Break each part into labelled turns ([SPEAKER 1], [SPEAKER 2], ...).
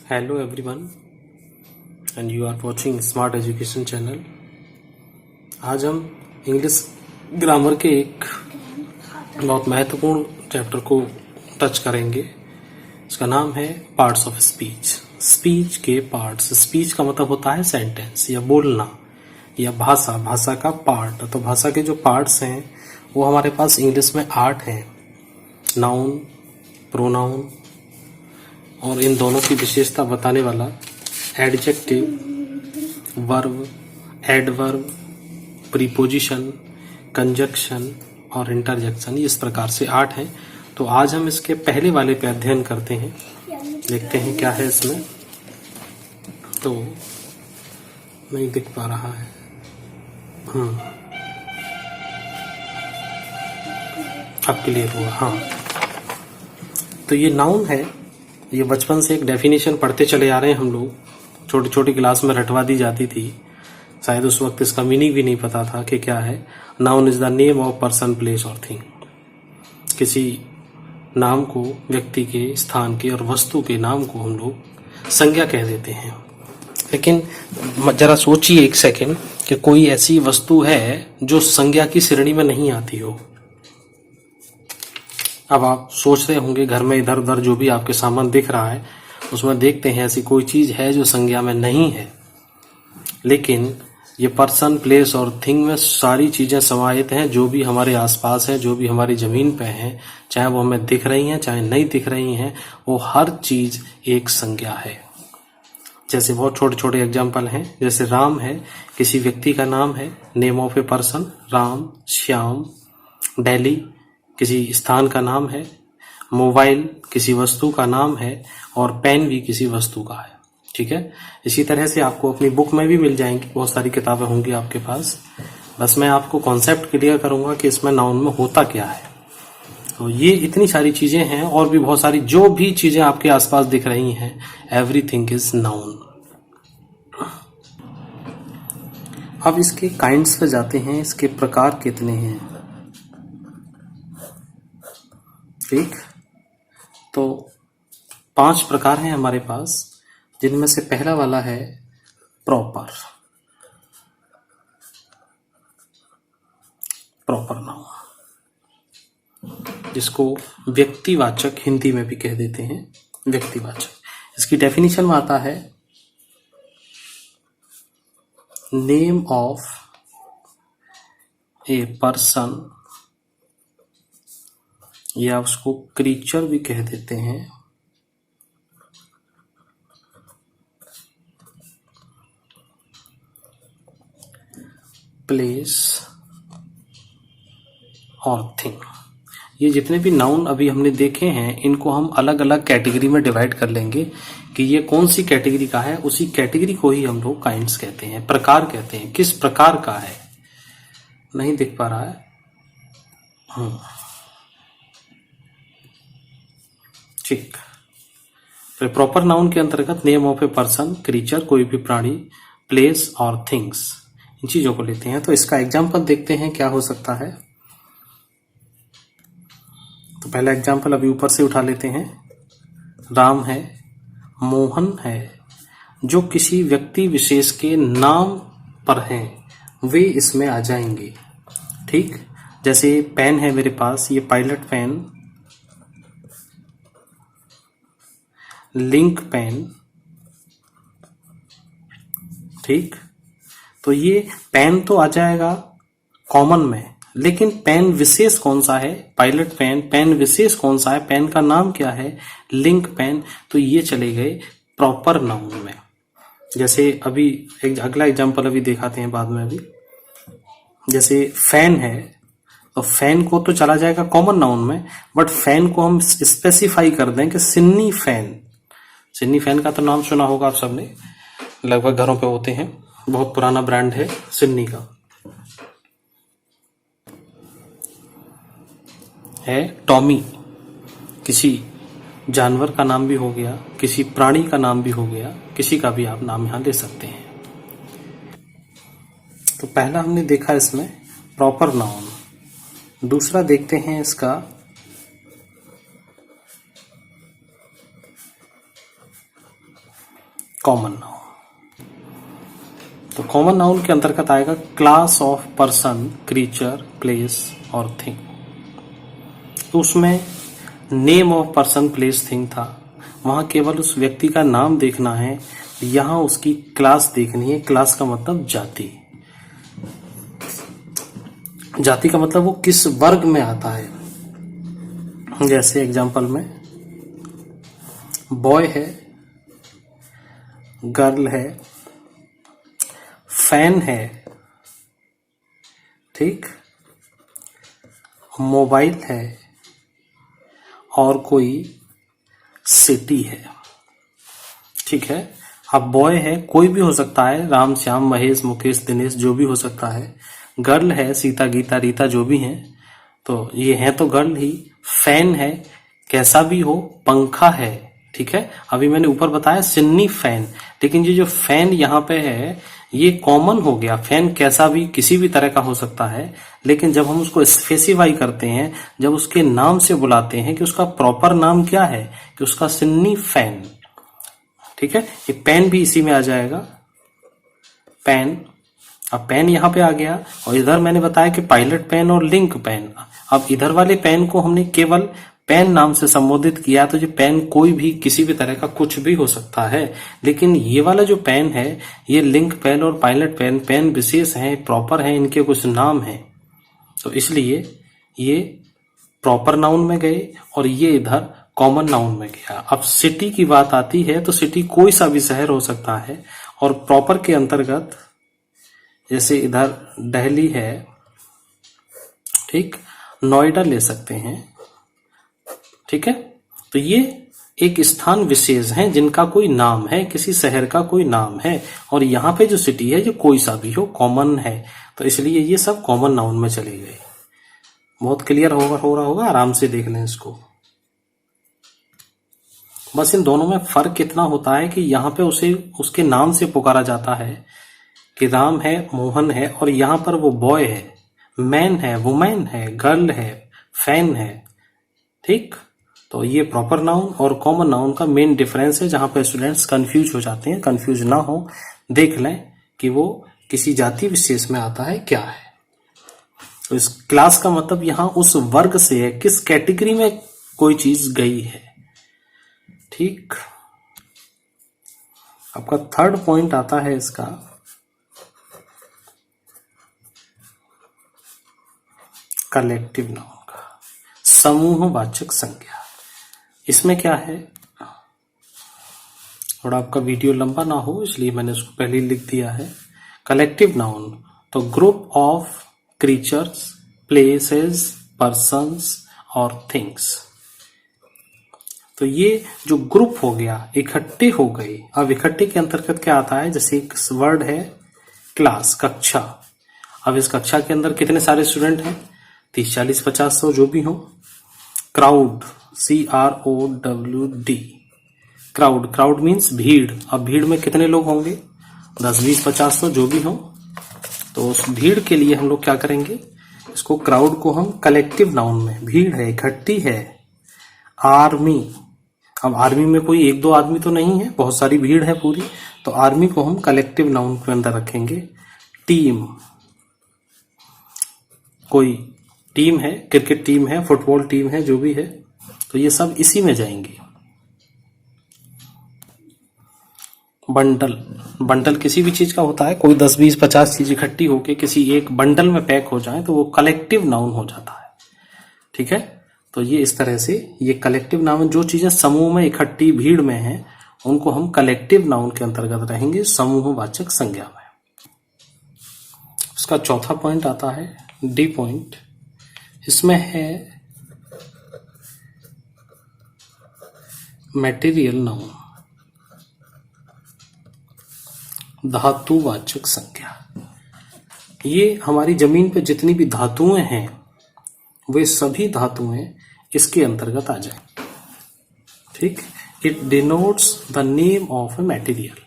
[SPEAKER 1] Hello everyone, and you are watching Smart Education Channel. आज हम English grammar के एक बहुत महत्वपूर्ण चैप्टर को टच करेंगे. इसका नाम है पार्ट्स ऑफ स्पीच. स्पीच के पार्ट्स. स्पीच का मतलब होता है सेंटेंस या बोलना या भाषा. भाषा का पार्ट. तो भाषा के जो पार्ट्स हैं वो हमारे पास इंग्लिश में 8 हैं. नाउन, प्रोनाउन, और इन दोनों की विशेषता बताने वाला adjective, verb, adverb, preposition, conjunction और इंटरजेक्शन. इस प्रकार से 8 हैं. तो आज हम इसके पहले वाले पे अध्ययन करते हैं. देखते हैं क्या है इसमें. तो नहीं दिख पा रहा है. अब क्लियर हुआ. हाँ, तो ये नाउन है. ये बचपन से एक डेफिनेशन पढ़ते चले आ रहे हैं हम लोग. छोटी छोटी क्लास में रटवा दी जाती थी. शायद उस वक्त इसका मीनिंग भी नहीं पता था कि क्या है. Noun is the name of person, place और थिंग. किसी नाम को, व्यक्ति के, स्थान के और वस्तु के नाम को हम लोग संज्ञा कह देते हैं. लेकिन जरा सोचिए एक सेकंड कि कोई ऐसी वस्तु है जो संज्ञा की श्रेणी में नहीं आती हो. अब आप सोच रहे होंगे घर में इधर उधर जो भी आपके सामान दिख रहा है उसमें देखते हैं ऐसी कोई चीज है जो संज्ञा में नहीं है. लेकिन ये पर्सन, प्लेस और थिंग में सारी चीजें समाहित हैं. जो भी हमारे आसपास है, जो भी हमारी जमीन पे है, चाहे वो हमें दिख रही हैं चाहे नहीं दिख रही हैं, वो हर चीज एक संज्ञा है. जैसे बहुत छोटे छोटे एग्जाम्पल हैं. जैसे राम है, किसी व्यक्ति का नाम है, name of a person. Ram, Shyam. Delhi किसी स्थान का नाम है. मोबाइल किसी वस्तु का नाम है. और पेन भी किसी वस्तु का है. ठीक है. इसी तरह से आपको अपनी बुक में भी मिल जाएंगी. बहुत सारी किताबें होंगी आपके पास. बस मैं आपको कॉन्सेप्ट क्लियर करूंगा कि इसमें नाउन में होता क्या है. तो ये इतनी सारी चीजें हैं और भी बहुत सारी. जो भी चीजें आपके आसपास दिख रही हैं, एवरीथिंग इज नाउन. अब इसके काइंड्स पे जाते हैं. इसके प्रकार कितने हैं. ठीक. तो 5 प्रकार हैं हमारे पास, जिनमें से पहला वाला है प्रॉपर. प्रॉपर नाउन, जिसको व्यक्तिवाचक हिंदी में भी कह देते हैं. व्यक्तिवाचक. इसकी डेफिनेशन में आता है नेम ऑफ ए पर्सन, या उसको क्रीचर भी कह देते हैं. प्लेस और थिंग. ये जितने भी नाउन अभी हमने देखे हैं इनको हम अलग अलग कैटेगरी में डिवाइड कर लेंगे कि ये कौन सी कैटेगरी का है. उसी कैटेगरी को ही हम लोग काइंड्स कहते हैं, प्रकार कहते हैं. किस प्रकार का है. नहीं दिख पा रहा है. ठीक. तो प्रॉपर नाउन के अंतर्गत name of a person, creature कोई भी प्राणी, प्लेस और थिंग्स, इन चीजों को लेते हैं. तो इसका एग्जाम्पल देखते हैं क्या हो सकता है. तो पहला एग्जाम्पल अभी ऊपर से उठा लेते हैं. राम है, मोहन है, जो किसी व्यक्ति विशेष के नाम पर हैं वे इसमें आ जाएंगे. ठीक. जैसे पेन है मेरे पास, ये पायलट पेन, लिंक पेन. ठीक. तो ये पेन तो आ जाएगा कॉमन में, लेकिन पेन विशेष कौन सा है. पायलट पेन, पेन विशेष कौन सा है, पेन का नाम क्या है, लिंक पेन. तो ये चले गए प्रॉपर नाउन में. जैसे अभी एक अगला एग्जांपल अभी दिखाते हैं बाद में. अभी जैसे फैन है, तो फैन को तो चला जाएगा कॉमन नाउन में, बट फैन को हम स्पेसिफाई कर दें कि सिन्नी फैन. सिन्नी फैन का तो नाम सुना होगा आप सबने, लगभग घरों पे होते हैं. बहुत पुराना ब्रांड है सिन्नी का. है टॉमी, किसी जानवर का नाम भी हो गया, किसी प्राणी का नाम भी हो गया, किसी का भी आप नाम यहां दे सकते हैं. तो पहला हमने देखा इसमें प्रॉपर नाउन. दूसरा देखते हैं इसका कॉमन नाउन। तो कॉमन नाउन के अंतर्गत आएगा class of person, creature, place और थिंग। तो उसमें name of person, place, thing था, वहां केवल उस व्यक्ति का नाम देखना है, यहां उसकी क्लास देखनी है। क्लास का मतलब जाति, जाति का मतलब वो किस वर्ग में आता है। जैसे एग्जांपल में बॉय है, गर्ल है, फैन है, ठीक, मोबाइल है और कोई सिटी है। ठीक है, अब बॉय है, कोई भी हो सकता है, राम, श्याम, महेश, मुकेश, दिनेश, जो भी हो सकता है। गर्ल है, सीता, गीता, रीता, जो भी हैं, तो ये है तो गर्ल ही। फैन है, कैसा भी हो, पंखा है, ठीक है। अभी मैंने ऊपर बताया सिन्नी फैन, लेकिन ये जो फैन यहाँ पे है ये कॉमन हो गया। फैन कैसा भी, किसी भी तरह का हो सकता है, लेकिन जब हम उसको स्पेसिफाई करते हैं, जब उसके नाम से बुलाते हैं कि उसका प्रॉपर नाम क्या है, कि उसका सिन्नी फैन, ठीक है। ये पेन भी इसी में आ जाएगा, पेन। अब पेन यहां पे आ गया, और इधर मैंने बताया कि पायलट पेन और लिंक पेन। अब इधर वाले पेन को हमने केवल पेन नाम से संबोधित किया, तो ये पेन कोई भी, किसी भी तरह का कुछ भी हो सकता है। लेकिन ये वाला जो पेन है, ये लिंक पेन और पायलट पेन, पेन विशेष हैं, प्रॉपर हैं, इनके कुछ नाम हैं, तो इसलिए ये प्रॉपर नाउन में गए और ये इधर कॉमन नाउन में गया। अब सिटी की बात आती है तो सिटी कोई सा भी शहर हो सकता है, और प्रॉपर के अंतर्गत जैसे इधर दिल्ली है, ठीक, नोएडा ले सकते हैं, ठीक है। तो ये एक स्थान विशेष है जिनका कोई नाम है, किसी शहर का कोई नाम है, और यहाँ पे जो सिटी है जो कोई सा भी हो, कॉमन है, तो इसलिए ये सब कॉमन नाउन में चले गए। बहुत क्लियर हो रहा होगा, आराम से देख लें इसको। बस इन दोनों में फर्क इतना होता है कि यहाँ पे उसे उसके नाम से पुकारा जाता है कि राम है, मोहन है, और यहाँ पर वो बॉय है, मैन है, वुमेन है, गर्ल है, फैन है, ठीक। तो ये प्रॉपर नाउन और कॉमन नाउन का मेन डिफरेंस है, जहां पर स्टूडेंट्स कंफ्यूज हो जाते हैं। कंफ्यूज ना हो, देख लें कि वो किसी जाति विशेष में आता है क्या है। तो इस क्लास का मतलब यहां उस वर्ग से है, किस कैटेगरी में कोई चीज गई है, ठीक। आपका थर्ड पॉइंट आता है इसका कलेक्टिव नाउन का, समूहवाचक संज्ञा। इसमें क्या है, थोड़ा आपका वीडियो लंबा ना हो इसलिए मैंने उसको पहले ही लिख दिया है। कलेक्टिव नाउन तो group of creatures, places, persons और थिंग्स। तो ये जो ग्रुप हो गया, इकट्ठे हो गए। अब इकट्ठे के अंतर्गत क्या आता है, जैसे एक वर्ड है क्लास, कक्षा। अब इस कक्षा के अंदर कितने सारे स्टूडेंट हैं, 30, 40, 50, 100 जो भी हो। Crowd, CROWD, crowd, crowd means भीड़। अब भीड़ में कितने लोग होंगे, 10, 20, 50, 100 जो भी हो। तो उस भीड़ के लिए हम लोग क्या करेंगे, इसको क्राउड को हम कलेक्टिव नाउन में, भीड़ है, इकट्ठी है। आर्मी, अब आर्मी में कोई एक दो आदमी तो नहीं है, बहुत सारी भीड़ है पूरी, तो आर्मी को हम कलेक्टिव नाउन के अंदर रखेंगे। टीम, कोई टीम है, क्रिकेट टीम है, फुटबॉल टीम है, जो भी है, तो ये सब इसी में जाएंगे। बंडल, बंडल किसी भी चीज का होता है, कोई 10, 20, 50 चीज इकट्ठी होके किसी एक बंडल में पैक हो जाए तो वो कलेक्टिव नाउन हो जाता है, ठीक है। तो ये इस तरह से ये कलेक्टिव नाउन, जो चीजें समूह में इकट्ठी भीड़ में हैं, उनको हम कलेक्टिव नाउन के अंतर्गत रहेंगे, समूहवाचक संज्ञा में। उसका चौथा पॉइंट आता है डी पॉइंट। इसमें है मटेरियल नाउन, धातुवाचक संज्ञा। ये हमारी जमीन पे जितनी भी धातुएं हैं, वे सभी धातुएं इसके अंतर्गत आ जाएंगी, ठीक। It denotes the name of a material.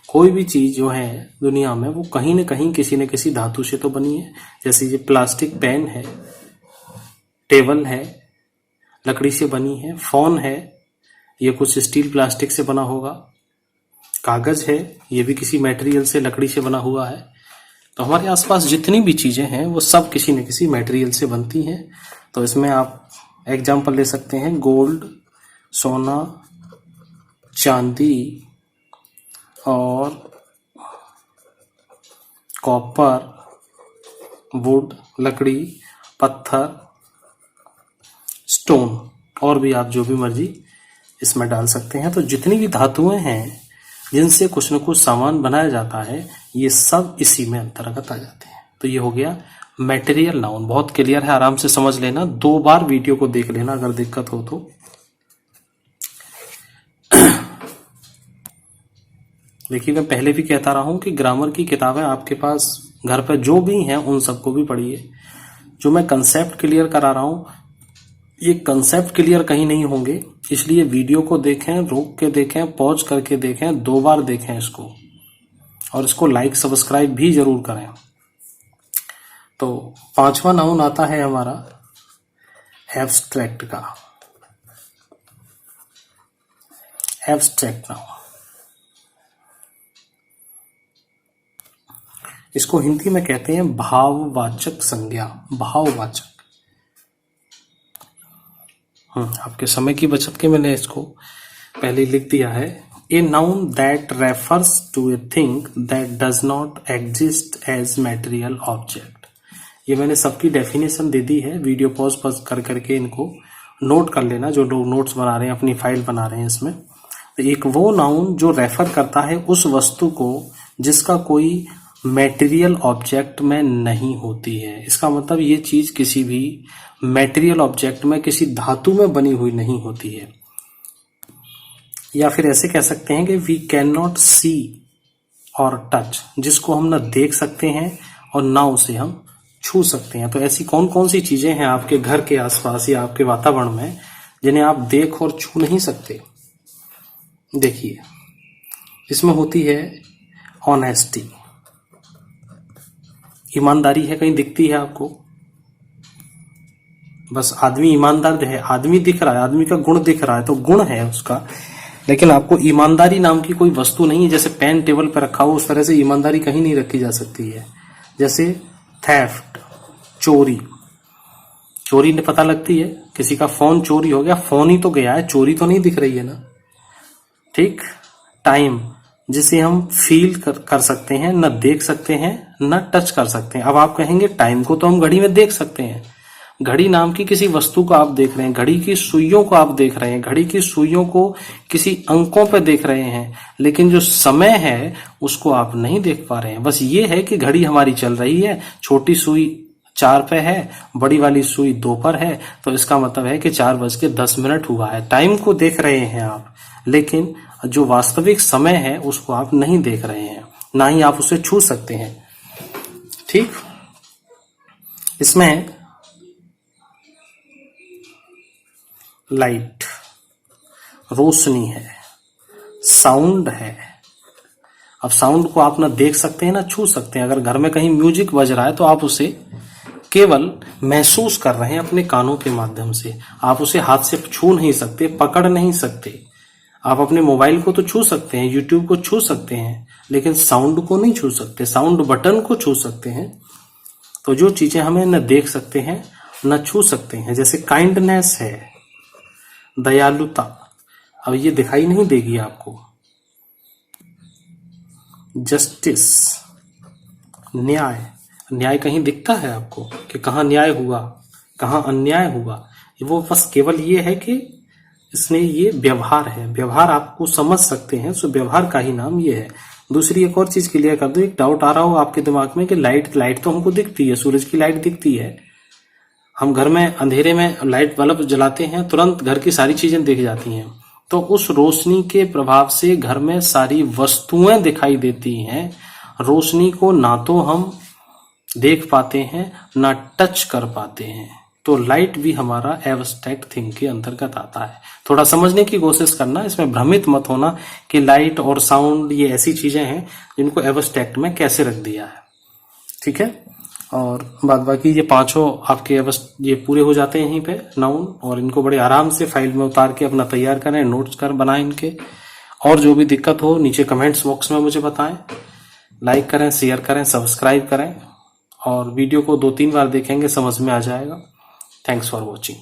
[SPEAKER 1] कोई भी चीज जो है दुनिया में, वो कहीं न कहीं किसी न किसी धातु से तो बनी है। जैसे ये प्लास्टिक पेन है, टेबल है, लकड़ी से बनी है। फोन है, ये कुछ स्टील प्लास्टिक से बना होगा। कागज है, ये भी किसी मटेरियल से, लकड़ी से बना हुआ है। तो हमारे आसपास जितनी भी चीजें हैं वो सब किसी न किसी मटेरियल से बनती हैं। तो इसमें आप एग्जाम्पल ले सकते हैं गोल्ड, सोना, चांदी और कॉपर, वुड, लकड़ी, पत्थर, स्टोन और भी आप जो भी मर्जी इसमें डाल सकते हैं। तो जितनी भी धातुएं हैं जिनसे कुछ न कुछ सामान बनाया जाता है, ये सब इसी में अंतर्गत आ जाते हैं। तो ये हो गया मटेरियल नाउन। बहुत क्लियर है, आराम से समझ लेना, 2 बार वीडियो को देख लेना अगर दिक्कत हो तो। देखिए, मैं पहले भी कहता रहा हूं कि ग्रामर की किताबें आपके पास घर पर जो भी हैं उन सबको भी पढ़िए। जो मैं कंसेप्ट क्लियर करा रहा हूं, ये कंसेप्ट क्लियर कहीं नहीं होंगे, इसलिए वीडियो को देखें, रोक के देखें, पॉज करके देखें, 2 बार देखें इसको, और इसको लाइक सब्सक्राइब भी जरूर करें। तो 5वां नाउन आता है हमारा एब्स्ट्रैक्ट का। एब्स्ट्रैक्ट नाउन, इसको हिंदी में कहते हैं भाववाचक संज्ञा, भाववाचक। आपके समय की बचत के मैंने इसको पहले लिख दिया है। A noun that refers to a thing that does not exist as material object. ये मैंने सबकी डेफिनेशन दे दी है, वीडियो पॉज कर करके इनको नोट कर लेना, जो लोग नोट्स बना रहे हैं, अपनी फाइल बना रहे हैं इसमें। तो एक वो नाउन जो रेफर करता है उस वस्तु को जिसका कोई मटेरियल ऑब्जेक्ट में नहीं होती है। इसका मतलब ये चीज किसी भी मटेरियल ऑब्जेक्ट में, किसी धातु में बनी हुई नहीं होती है। या फिर ऐसे कह सकते हैं कि वी कैन नॉट सी और टच, जिसको हम ना देख सकते हैं और ना उसे हम छू सकते हैं। तो ऐसी कौन कौन सी चीजें हैं आपके घर के आसपास या आपके वातावरण में जिन्हें आप देख और छू नहीं सकते? देखिए, इसमें होती है ऑनेस्टी, ईमानदारी है, कहीं दिखती है आपको? बस आदमी ईमानदार है, आदमी दिख रहा है, आदमी का गुण दिख रहा है तो गुण है उसका, लेकिन आपको ईमानदारी नाम की कोई वस्तु नहीं है। जैसे पेन टेबल पर रखा हो उस तरह से ईमानदारी कहीं नहीं रखी जा सकती है। जैसे थेफ्ट, चोरी, चोरी ने पता लगती है, किसी का फोन चोरी हो गया, फोन ही तो गया है, चोरी तो नहीं दिख रही है ना। ठीक। टाइम, जिसे हम फील कर सकते हैं, न देख सकते हैं न टच कर सकते हैं। अब आप कहेंगे टाइम को तो हम घड़ी में देख सकते हैं, घड़ी नाम की किसी वस्तु को आप देख रहे हैं, घड़ी की सुइयों को आप देख रहे हैं, घड़ी की सुइयों को किसी अंकों पे देख रहे हैं, लेकिन जो समय है उसको आप नहीं देख पा रहे हैं। बस ये है कि घड़ी हमारी चल रही है, छोटी सुई 4 पे है, बड़ी वाली सुई 2 पर है, तो इसका मतलब है कि 4:10 हुआ है। टाइम को देख रहे हैं आप, लेकिन जो वास्तविक समय है उसको आप नहीं देख रहे हैं, ना ही आप उसे छू सकते हैं। ठीक। इसमें लाइट, रोशनी है, साउंड है। अब साउंड को आप ना देख सकते हैं ना छू सकते हैं। अगर घर में कहीं म्यूजिक बज रहा है तो आप उसे केवल महसूस कर रहे हैं अपने कानों के माध्यम से, आप उसे हाथ से छू नहीं सकते, पकड़ नहीं सकते। आप अपने मोबाइल को तो छू सकते हैं, यूट्यूब को छू सकते हैं, लेकिन साउंड को नहीं छू सकते, साउंड बटन को छू सकते हैं। तो जो चीजें हमें न देख सकते हैं न छू सकते हैं, जैसे काइंडनेस है, दयालुता, अब ये दिखाई नहीं देगी आपको। जस्टिस, न्याय, न्याय कहीं दिखता है आपको कि कहाँ न्याय हुआ कहाँ अन्याय हुआ? वो बस केवल ये है कि इसने ये व्यवहार है, व्यवहार आपको समझ सकते हैं, सो व्यवहार का ही नाम ये है। दूसरी एक और चीज क्लियर कर दो, एक डाउट आ रहा हो आपके दिमाग में कि लाइट तो हमको दिखती है, सूरज की लाइट दिखती है, हम घर में अंधेरे में लाइट बल्ब जलाते हैं, तुरंत घर की सारी चीजें दिख जाती हैं। तो उस रोशनी के प्रभाव से घर में सारी वस्तुएं दिखाई देती हैं। रोशनी को ना तो हम देख पाते हैं ना टच कर पाते हैं। तो लाइट भी हमारा एब्स्ट्रैक्ट थिंग के अंतर्गत आता है। थोड़ा समझने की कोशिश करना, इसमें भ्रमित मत होना कि लाइट और साउंड ये ऐसी चीजें हैं जिनको एब्स्ट्रैक्ट में कैसे रख दिया है। ठीक है। और बाद बाकी ये 5 आपके ये पूरे हो जाते हैं यहीं पे नाउन, और इनको बड़े आराम से फाइल में उतार के अपना तैयार करें, नोट्स कर बनाएं इनके, और जो भी दिक्कत हो नीचे कमेंट्स बॉक्स में मुझे बताएं। लाइक करें, शेयर करें, सब्सक्राइब करें और वीडियो को 2-3 बार देखेंगे समझ में आ जाएगा। Thanks for watching.